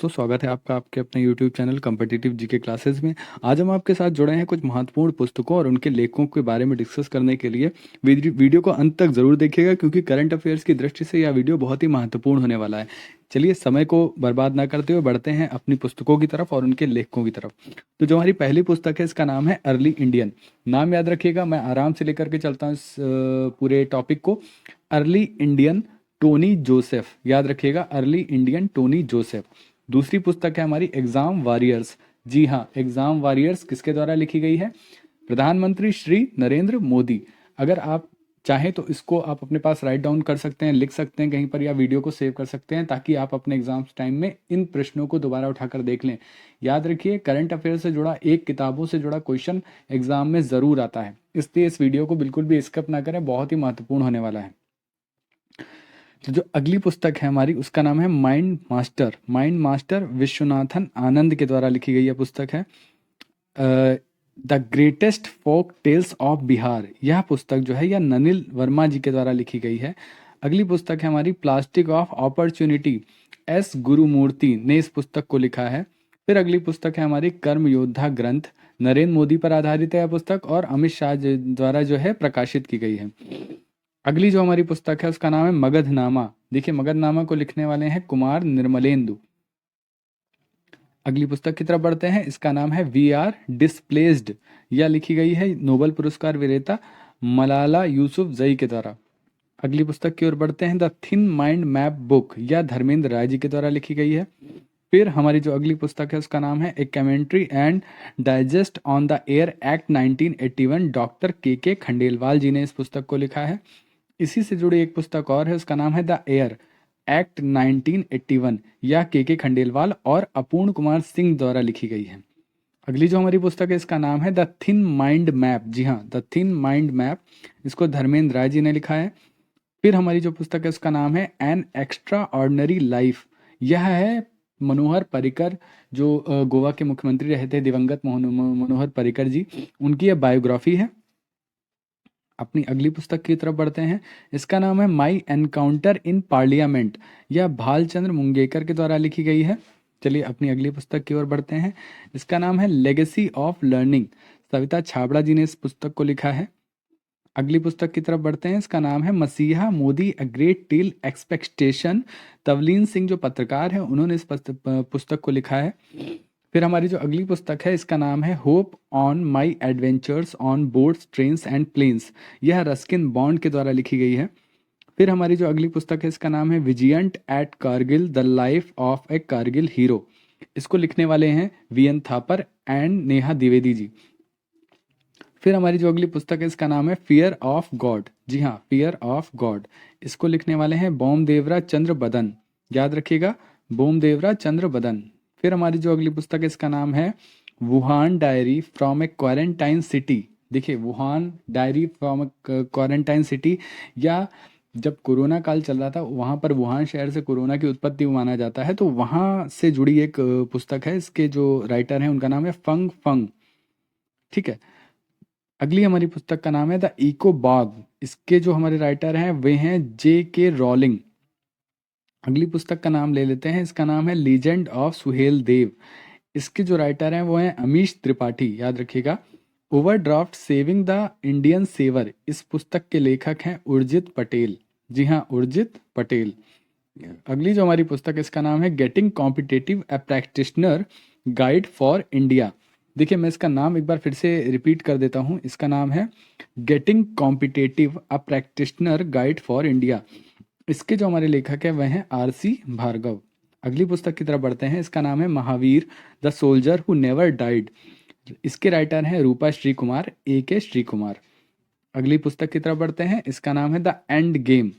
दोस्तों, स्वागत है आपका आपके अपने YouTube channel competitive GK classes में। आज हम आपके साथ जुड़े हैं कुछ महत्वपूर्ण पुस्तकों और उनके लेखकों के बारे में डिस्कस करने के लिए। वीडियो को अंत तक जरूर देखिएगा क्योंकि करंट अफेयर्स की दृष्टि से यह वीडियो बहुत ही महत्वपूर्ण होने वाला है। चलिए समय को बर्बाद ना करते हुए बढ़ते हैं अपनी पुस्तकों की तरफ और उनके लेखकों की तरफ। तो जो हमारी पहली पुस्तक है इसका नाम है अर्ली इंडियन। नाम याद रखिएगा, मैं आराम से लेकर के चलता हूँ इस पूरे टॉपिक को। अर्ली इंडियन, टोनी जोसेफ, याद रखिएगा, अर्ली इंडियन टोनी जोसेफ। दूसरी पुस्तक है हमारी एग्जाम वॉरियर्स। जी हाँ, एग्जाम वॉरियर्स किसके द्वारा लिखी गई है? प्रधानमंत्री श्री नरेंद्र मोदी। अगर आप चाहें तो इसको आप अपने पास राइट डाउन कर सकते हैं, लिख सकते हैं कहीं पर, या वीडियो को सेव कर सकते हैं ताकि आप अपने एग्जाम्स टाइम में इन प्रश्नों को दोबारा उठाकर देख लें। याद रखिए, करंट अफेयर से जुड़ा एक किताबों से जुड़ा क्वेश्चन एग्जाम में ज़रूर आता है, इसलिए इस वीडियो को बिल्कुल भी स्किप ना करें, बहुत ही महत्वपूर्ण होने वाला है। तो जो अगली पुस्तक है हमारी उसका नाम है mind master. Mind master Viswanathan Anand के द्वारा लिखी गई यह पुस्तक है। The greatest folk tales of Bihar, यह पुस्तक जो है यह ननिल वर्मा जी के द्वारा लिखी गई है। अगली पुस्तक है हमारी plastic of opportunity. S Gurumurthy ने इस पुस्तक को लिखा है। फिर अगली पुस्तक है हमारी कर्म योद्धा ग्रंथ। नरेंद्र मोदी पर आधारित है यह पुस्तक और अमित शाह द्वारा जो है प्रकाशित की गई है। अगली जो हमारी पुस्तक है उसका नाम है मगधनामा। देखिए, मगधनामा को लिखने वाले हैं कुमार निर्मलेंदु। अगली पुस्तक की तरफ बढ़ते हैं, इसका नाम है वी आर डिस्प्लेस्ड। यह लिखी गई है नोबेल पुरस्कार विजेता मलाला यूसुफजई के द्वारा। अगली पुस्तक की ओर बढ़ते हैं, the thin mind map book. यह धर्मेंद्र राय जी के द्वारा लिखी गई है। फिर हमारी जो अगली पुस्तक है उसका नाम है a commentary and digest on the air act 1981। Doctor K Khandelwal जी ने इस पुस्तक को लिखा है। इसी से जुड़ी एक पुस्तक और है, उसका नाम है द एयर एक्ट 1981। यह के खंडेलवाल और अपूर्ण कुमार सिंह द्वारा लिखी गई है। अगली जो हमारी पुस्तक है इसका नाम है द थिन माइंड मैप। जी हाँ, द थिन माइंड मैप, इसको धर्मेंद्र राय जी ने लिखा है। फिर हमारी जो पुस्तक है उसका नाम है एन एक्स्ट्रा ऑर्डिनरी लाइफ। यह है मनोहर पर्रिकर, जो गोवा के मुख्यमंत्री रहे थे, दिवंगत मनोहर पर्रिकर जी, उनकी यह बायोग्राफी है। अपनी अगली पुस्तक की तरफ बढ़ते हैं, इसका नाम है माई एनकाउंटर इन पार्लियामेंट। यह भालचंद्र मुंगेकर के द्वारा लिखी गई है। चलिए अपनी अगली पुस्तक की ओर बढ़ते हैं, इसका नाम है legacy of learning. Savita Chhabra ji ने इस पुस्तक को लिखा है। अगली पुस्तक की तरफ बढ़ते हैं, इसका नाम है मसीहा Modi a great till expectation. Tavleen Singh जो पत्रकार हैं उन्होंने इस पुस्तक को लिखा है। फिर हमारी जो अगली पुस्तक है इसका नाम है hop on my adventures on boats trains and planes. यह रस्किन बॉन्ड के द्वारा लिखी गई है। फिर हमारी जो अगली पुस्तक है इसका नाम है Vijyant at Kargil, the life of a Kargil hero. इसको लिखने वाले हैं वीएन थापर एंड नेहा द्विवेदी जी। फिर हमारी जो अगली पुस्तक है इसका नाम है फियर ऑफ गॉड। जी हाँ, फियर ऑफ गॉड, इसको लिखने वाले हैं बोमदेवरा चंद्र बदन। याद रखिएगा, बोमदेवरा चंद्र बदन। फिर हमारी जो अगली पुस्तक है इसका नाम है Wuhan diary from a quarantine city. देखिए, Wuhan diary from a quarantine city, या जब कोरोना काल चल रहा था वहाँ पर वुहान शहर से कोरोना की उत्पत्ति माना जाता है, तो वहाँ से जुड़ी एक पुस्तक है। इसके जो राइटर हैं उनका नाम है फंग फंग। ठीक है। अगली हमारी पुस्तक का नाम है द इको बाग। इसके जो हमारे राइटर हैं वे हैं जे रॉलिंग। अगली पुस्तक का नाम ले लेते हैं, इसका नाम है लीजेंड ऑफ सुहेल देव। इसके जो राइटर हैं वो हैं अमीश त्रिपाठी। याद रखिएगा, overdraft saving the Indian saver, इस पुस्तक के लेखक हैं उर्जित पटेल। जी हाँ, उर्जित पटेल। अगली जो हमारी पुस्तक है इसका नाम है getting competitive A practitioner guide for India. देखिए, मैं इसका नाम एक बार फिर से रिपीट कर देता हूँ, इसका नाम है getting competitive a practitioner guide for India. इसके जो हमारे लेखक हैं वह हैं आरसी भार्गव। अगली पुस्तक की तरफ बढ़ते हैं, इसका नाम है Mahavir, the soldier who never died. इसके राइटर हैं रूपा श्री कुमार, AK श्री कुमार। अगली पुस्तक की तरफ बढ़ते हैं, इसका नाम है द एंड गेम।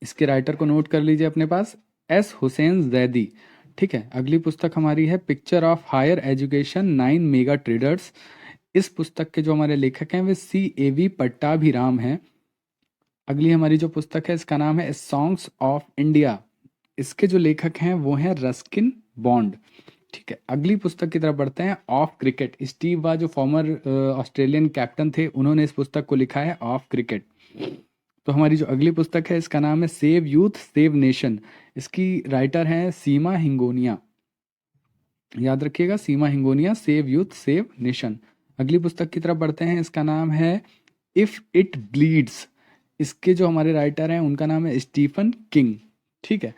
इसके राइटर को नोट कर लीजिए अपने पास, S हुसैन जैदी। ठीक है। अगली पुस्तक हमारी है picture of higher education 9 mega traders. इस पुस्तक के जो हमारे लेखक हैं वे CAV पट्टाभिराम हैं। अगली हमारी जो पुस्तक है इसका नाम है सॉन्ग्स ऑफ इंडिया। इसके जो लेखक हैं वो हैं रस्किन बॉन्ड। ठीक है। अगली पुस्तक की तरफ बढ़ते हैं, ऑफ क्रिकेट। स्टीव वा जो फॉर्मर ऑस्ट्रेलियन कैप्टन थे उन्होंने इस पुस्तक को लिखा है ऑफ क्रिकेट। तो हमारी जो अगली पुस्तक है इसका नाम है सेव यूथ सेव नेशन। इसकी राइटर हैं सीमा हिंगोनिया, याद रखिएगा, Seema Hingonia, save youth save nation. अगली पुस्तक की तरफ बढ़ते हैं, इसका नाम है इफ इट ब्लीड्स। इसके जो हमारे राइटर हैं उनका नाम है स्टीफन किंग। ठीक है,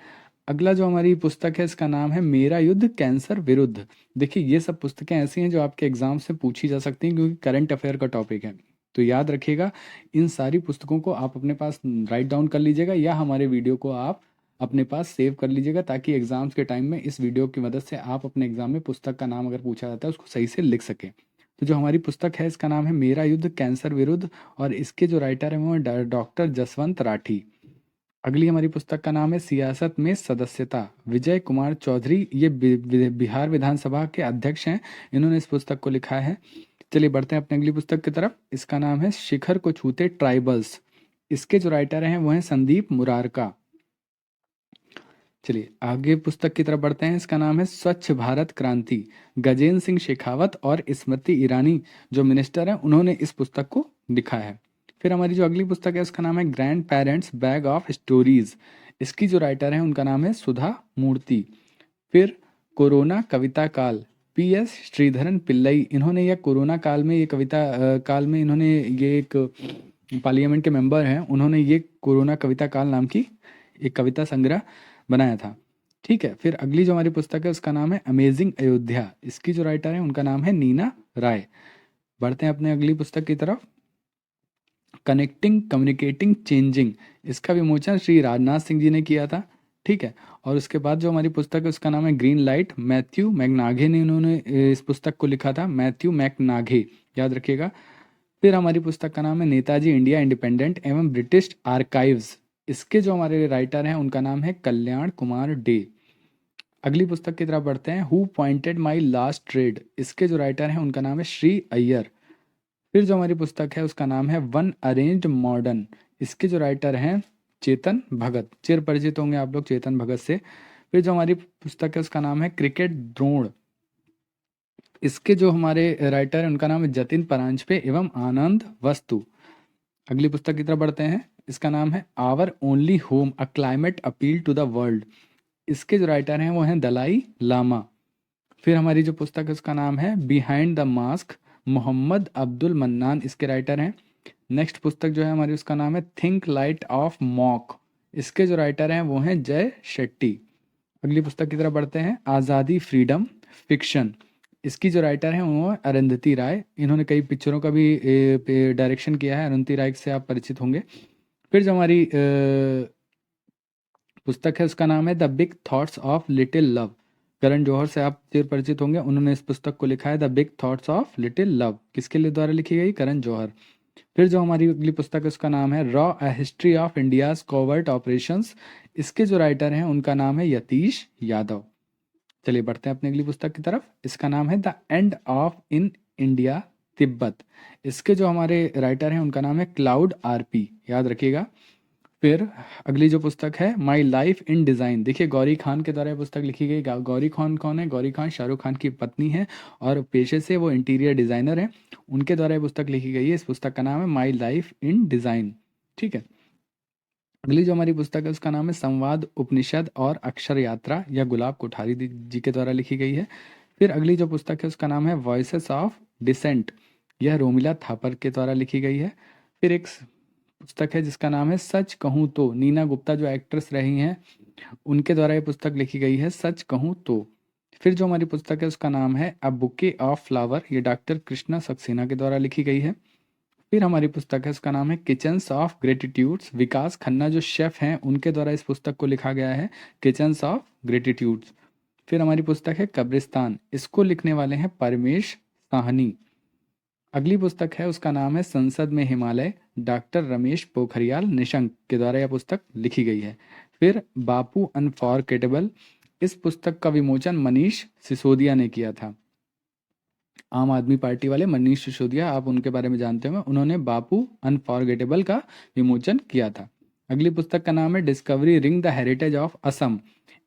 अगला जो हमारी पुस्तक है इसका नाम है मेरा युद्ध कैंसर विरुद्ध। देखिए ये सब पुस्तकें ऐसी हैं जो आपके एग्जाम से पूछी जा सकती हैं क्योंकि करंट अफेयर का टॉपिक है। तो याद रखिएगा, इन सारी पुस्तकों को आप अपने पास राइट डाउन कर लीजिएगा या हमारे वीडियो को आप अपने पास सेव कर लीजिएगा, ताकि एग्जाम्स के टाइम में इस वीडियो की मदद से आप अपने एग्जाम में पुस्तक का नाम अगर पूछा जाता है उसको सही से लिख सकें। तो जो हमारी पुस्तक है इसका नाम है मेरा युद्ध कैंसर विरुद्ध, और इसके जो राइटर हैं वो हैं डॉक्टर जसवंत राठी। अगली हमारी पुस्तक का नाम है सियासत में सदस्यता, विजय कुमार चौधरी, ये बिहार विधानसभा के अध्यक्ष हैं, इन्होंने इस पुस्तक को लिखा है। चलिए बढ़ते हैं अपनी अगली पुस्तक की तरफ, इसका नाम है शिखर को छूते ट्राइबल्स। इसके जो राइटर हैं वो हैं संदीप मुरारका। चलिए आगे पुस्तक की तरफ बढ़ते हैं, इसका नाम है स्वच्छ भारत क्रांति, गजेंद्र सिंह शेखावत और स्मृति ईरानी जो मिनिस्टर हैं उन्होंने इस पुस्तक को लिखा है। फिर हमारी जो अगली पुस्तक है उसका नाम है grand parents bag of stories. इसकी जो राइटर हैं उनका नाम है सुधा मूर्ति। फिर कोरोना कविता काल, PS श्रीधरन पिल्लई, इन्होंने यह कोरोना काल में ये कविता काल में इन्होंने ये एक पार्लियामेंट के मेंबर हैं, उन्होंने ये कोरोना कविता काल नाम की एक कविता संग्रह बनाया था। ठीक है, फिर अगली जो हमारी पुस्तक है उसका नाम है अमेजिंग अयोध्या। इसकी जो राइटर है उनका नाम है नीना राय। बढ़ते हैं अपने अगली पुस्तक की तरफ, कनेक्टिंग कम्युनिकेटिंग चेंजिंग। इसका विमोचन श्री राजनाथ सिंह जी ने किया था। ठीक है, और उसके बाद जो हमारी पुस्तक है उसका नाम है ग्रीन लाइट, मैथ्यू मैकनाघे ने इन्होंने इस पुस्तक को लिखा था, मैथ्यू मैकनाघे, याद रखिएगा। फिर हमारी पुस्तक का नाम है नेताजी इंडिया इंडिपेंडेंट एवं ब्रिटिश आर्काइव्स। इसके जो हमारे राइटर हैं उनका नाम है कल्याण कुमार डे। अगली पुस्तक की तरफ बढ़ते हैं, who pointed my last trade. इसके जो राइटर हैं उनका नाम है श्री अय्यर। फिर जो हमारी पुस्तक है उसका नाम है वन अरेंज्ड मॉडर्न। इसके जो राइटर हैं चेतन भगत, चिर परिचित होंगे आप लोग चेतन भगत से। फिर जो हमारी पुस्तक है उसका नाम है क्रिकेट द्रोण। इसके जो हमारे राइटर हैं उनका नाम है जतिन परांजपे एवं आनंद वस्तु। अगली पुस्तक की तरफ बढ़ते हैं, इसका नाम है our only home a climate appeal to the world. इसके जो राइटर हैं वो हैं दलाई लामा। फिर हमारी जो पुस्तक है उसका नाम है behind the mask, Mohammad Abdul Mannan इसके राइटर हैं। नेक्स्ट पुस्तक जो है हमारी उसका नाम है थिंक लाइट ऑफ मॉक। इसके जो राइटर हैं वो हैं जय शेट्टी। अगली पुस्तक की तरफ बढ़ते हैं, आज़ादी फ्रीडम फिक्शन। इसकी जो राइटर हैं वो अरुंधति राय, इन्होंने कई पिक्चरों का भी डायरेक्शन किया है, अरुंधति राय से आप परिचित होंगे। फिर जो हमारी पुस्तक है उसका नाम है the big thoughts of little love. Karan Johar से आप चिर परिचित होंगे, उन्होंने इस पुस्तक को लिखा है the big thoughts of little love. किसके लिए द्वारा लिखी गई? करण जौहर। फिर जो हमारी अगली पुस्तक है उसका नाम है raw a history of India's covert operations. इसके जो राइटर हैं उनका नाम है यतीश यादव। चलिए बढ़ते हैं अपनी अगली पुस्तक की तरफ, इसका नाम है the end of in India Tibet. इसके जो हमारे राइटर हैं उनका नाम है क्लाउड RP, याद रखिएगा। फिर अगली जो पुस्तक है माई लाइफ इन डिज़ाइन। देखिए गौरी खान के द्वारा ये पुस्तक लिखी गई। गौरी खान कौन है? गौरी खान शाहरुख खान की पत्नी है और पेशे से वो इंटीरियर डिज़ाइनर हैं, उनके द्वारा ये पुस्तक लिखी गई है। इस पुस्तक का नाम है माई लाइफ इन डिज़ाइन। ठीक है, अगली जो हमारी पुस्तक है उसका नाम है संवाद उपनिषद और अक्षर यात्रा, या गुलाब कोठारी जी के द्वारा लिखी गई है। फिर अगली जो पुस्तक है उसका नाम है वॉइसेस ऑफ डिसेंट, यह रोमिला थापर के द्वारा लिखी गई है। फिर एक पुस्तक है जिसका नाम है सच कहूँ तो, नीना गुप्ता जो एक्ट्रेस रही हैं उनके द्वारा ये पुस्तक लिखी गई है, सच कहूँ तो। फिर जो हमारी पुस्तक है उसका नाम है अ बुके ऑफ फ्लावर, ये डॉक्टर कृष्णा सक्सेना के द्वारा लिखी गई है। फिर हमारी पुस्तक है उसका नाम है किचन्स ऑफ ग्रेटिट्यूड्स, विकास खन्ना जो शेफ हैं उनके द्वारा इस पुस्तक को लिखा गया है, किचन्स ऑफ ग्रेटिट्यूड्स। फिर हमारी पुस्तक है कब्रिस्तान, इसको लिखने वाले हैं परमेश साहनी। अगली पुस्तक है उसका नाम है संसद में हिमालय, डॉक्टर रमेश पोखरियाल निशंक के द्वारा यह पुस्तक लिखी गई है। फिर बापू अनफॉरगेटेबल, इस पुस्तक का विमोचन मनीष सिसोदिया ने किया था। आम आदमी पार्टी वाले मनीष सिसोदिया, आप उनके बारे में जानते होंगे, उन्होंने बापू अनफॉरगेटेबल का विमोचन किया था। अगली पुस्तक का नाम है discovery ring the heritage of Assam,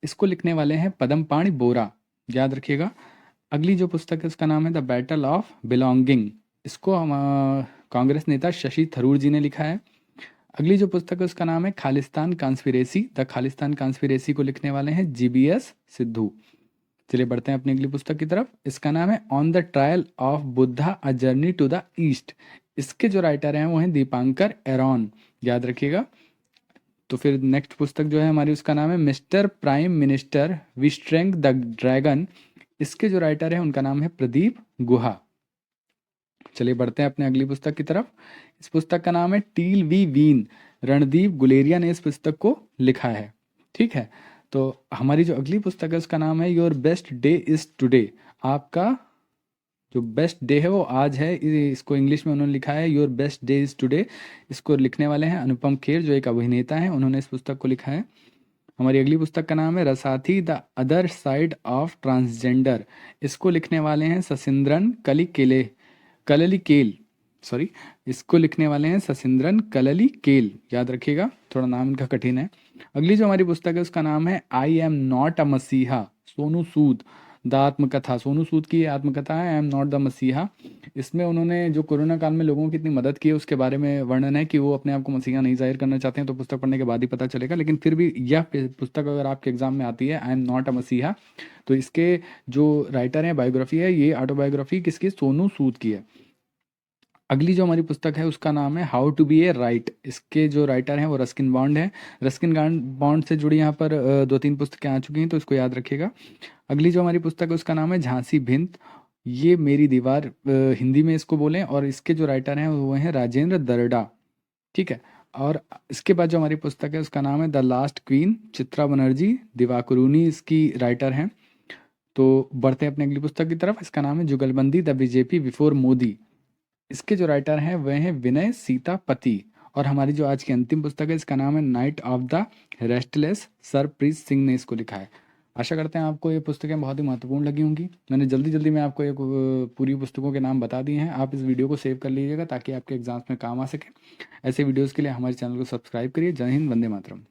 इसको लिखने वाले हैं पदमपाणि बोरा, याद रखिएगा। अगली जो पुस्तक है उसका नाम है द बैटल ऑफ बिलोंगिंग, इसको हम कांग्रेस नेता शशि थरूर जी ने लिखा है। अगली जो पुस्तक है उसका नाम है Khalistan conspiracy. The Khalistan conspiracy को लिखने वाले हैं जीबीएस सिद्धू। चलिए बढ़ते हैं अपनी अगली पुस्तक की तरफ। इसका नाम है on the trial of Buddha a journey to the east. इसके जो राइटर हैं वो हैं दीपांकर एरॉन, याद रखिएगा। तो फिर नेक्स्ट पुस्तक जो है हमारी उसका नाम है mister prime minister we strange the dragon. इसके जो राइटर हैं उनका नाम है प्रदीप गुहा। चलिए बढ़ते हैं अपने अगली पुस्तक की तरफ। इस पुस्तक का नाम है till we win. Randeep Guleria ने इस पुस्तक को लिखा है। ठीक है, तो हमारी जो अगली पुस्तक है उसका नाम है your best day is today. आपका जो बेस्ट डे है वो आज है। इसको इंग्लिश में उन्होंने लिखा है your best day is today. इसको लिखने वाले हैं अनुपम खेर, जो एक अभिनेता हैं, उन्होंने इस पुस्तक को लिखा है। हमारी अगली पुस्तक का नाम है Rasathi the other side of transgender. इसको लिखने वाले हैं ससिंद्रन कललीकेल। सॉरी, इसको लिखने वाले हैं ससिंद्रन कललीकेल, याद रखिएगा, थोड़ा नाम इनका कठिन है। अगली जो हमारी पुस्तक है उसका नाम है आई एम नॉट अ मसीहा, सोनू सूद द आत्मकथा। सोनू सूद की आत्मकथा है आई एम नॉट द मसीहा। इसमें उन्होंने जो कोरोना काल में लोगों की इतनी मदद की है उसके बारे में वर्णन है कि वो अपने आप को मसीहा नहीं जाहिर करना चाहते हैं, तो पुस्तक पढ़ने के बाद ही पता चलेगा। लेकिन फिर भी यह पुस्तक अगर आपके एग्जाम में आती है आई एम नॉट अ मसीहा, तो इसके जो राइटर हैं, बायोग्राफी है, ये ऑटोबायोग्राफी किसकी, सोनू सूद की है। अगली जो हमारी पुस्तक है उसका नाम है how to be a write. इसके जो राइटर हैं वो रस्किन बॉन्ड है। रस्किन बॉन्ड से जुड़ी यहाँ पर 2-3 पुस्तकें आ चुकी हैं, तो इसको याद रखिएगा। अगली जो हमारी पुस्तक है उसका नाम है झांसी भिंत, ये मेरी दीवार, हिंदी में इसको बोलें, और इसके जो राइटर हैं वो हैं राजेंद्र दर्डा। ठीक है, और इसके बाद जो हमारी पुस्तक है उसका नाम है the last queen, Chitra Banerjee Divakaruni इसकी राइटर हैं। तो बढ़ते हैं अपने अगली पुस्तक की तरफ। इसका नाम है जुगलबंदी द बीजेपी बिफोर मोदी। इसके जो राइटर हैं वह हैं विनय सीतापति। और हमारी जो आज की अंतिम पुस्तक है इसका नाम है night of the restless, Sarpreet Singh ने इसको लिखा है। आशा करते हैं आपको ये पुस्तकें बहुत ही महत्वपूर्ण लगी होंगी। मैंने जल्दी जल्दी में आपको एक पूरी पुस्तकों के नाम बता दिए हैं। आप इस वीडियो को सेव कर लीजिएगा ताकि आपके एग्जाम्स में काम आ सके। ऐसे वीडियोज़ के लिए हमारे चैनल को सब्सक्राइब करिए। जय हिंद, वंदे मातरम।